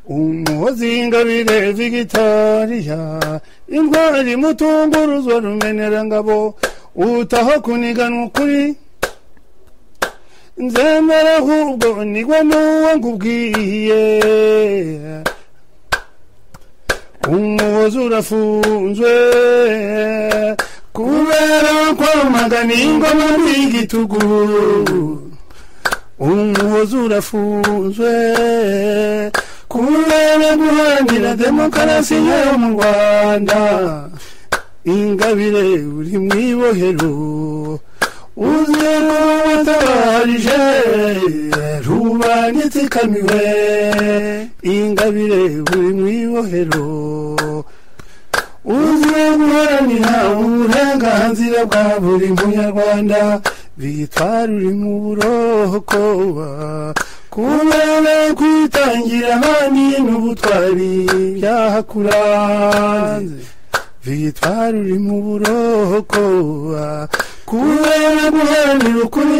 Umuhozi Ingabire Victoria, intwari mutunguruzwa rumenerangabo, utaho kuniganwa ukuri, nzemera ahubwo nigwe n'uwo nkubwiye. Umuhozi urafunzwe kubera kwamagana ingoma n'igitugu. Umuhozi urafunzwe kubera guharanira demokarasi yo mu Rwanda. Ingabire uri mwibohero, uze watabarije rubanye tsikamiwe. Ingabire uri mwibohero, uze guharanira uburenganzira bwa buri munyarwanda. Victoire uri mu buroko kubera kwitangira abandi n'ubutwari byahakuranze. Victoire uri mu buroko kubera guharanira ukuri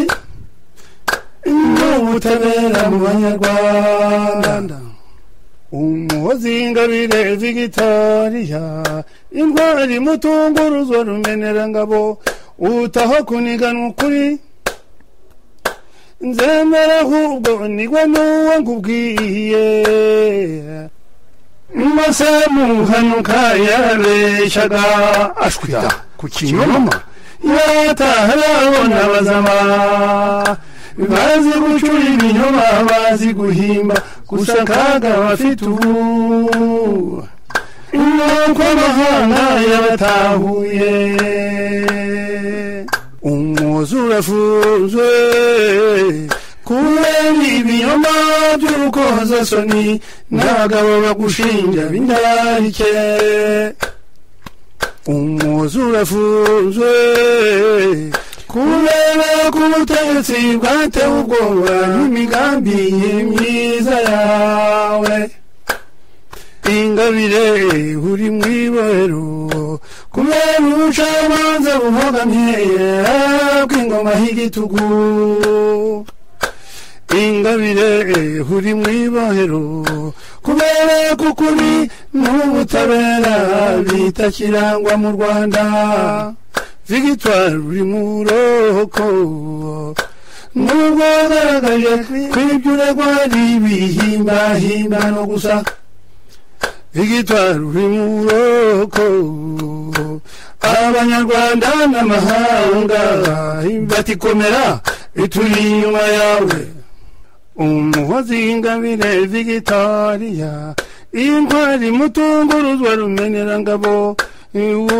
n'ubutabera mu banyarwanda. Umuhozi Ingabire Victoria, intwari mutunguruzwa rumenerangabo, utaho kuniganwa ukuri, nzemera ahubwo nigwe n'uwo nkubwiye. Mase muhanuka yarabeshaga ashwira ku kinyoma, yataha arabona abazama bazi gucura ibinyoma, bazi guhimba gusa kaga bafite ubu. Nuko amahanga yabatahuye. Umuhozi urafunzwe kubera ibinyoma by'urukozasoni, n'abagabo bagushinja b'indarike. Umuhozi urafunzwe kubera ko ubutegetsi bwatewe ubwoba n'imigambi myiza yawe. Ingabire uri mwibohero kubera ubucamanza bubogamye bw'ingoma y'igitugu. Ingabire uri mwibohero kubera ko ukuri n'ubutabera bitakirangwa mu Rwanda. Victoire uri mu buroko nubwo wagaragaje kw'ibyo uregwa ari ibihimbano gusa. Victoire uri mu buroko, abanyarwanda n'amahanga batikomera turi inyuma yawe. Umuhozi Ingabire Victoria, intwari mutunguruzwa rumenerangabo,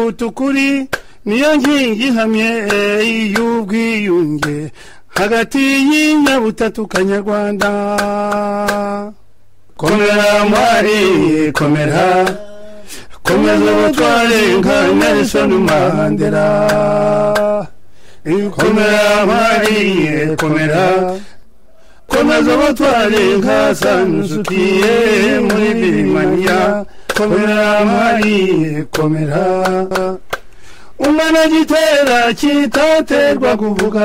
utukuri niyo nkingi ihamye y'ubwiyunge hagati y'inyabutatu kanyarwanda. Komera mwari komera, komeza ubutware nka Nelson Mandela. Komera mwari komera, komeza ubutware nka Sanusukiye muri Birimaniya. Komera mwari komera, umwana gitera kitaterwa kuvuga.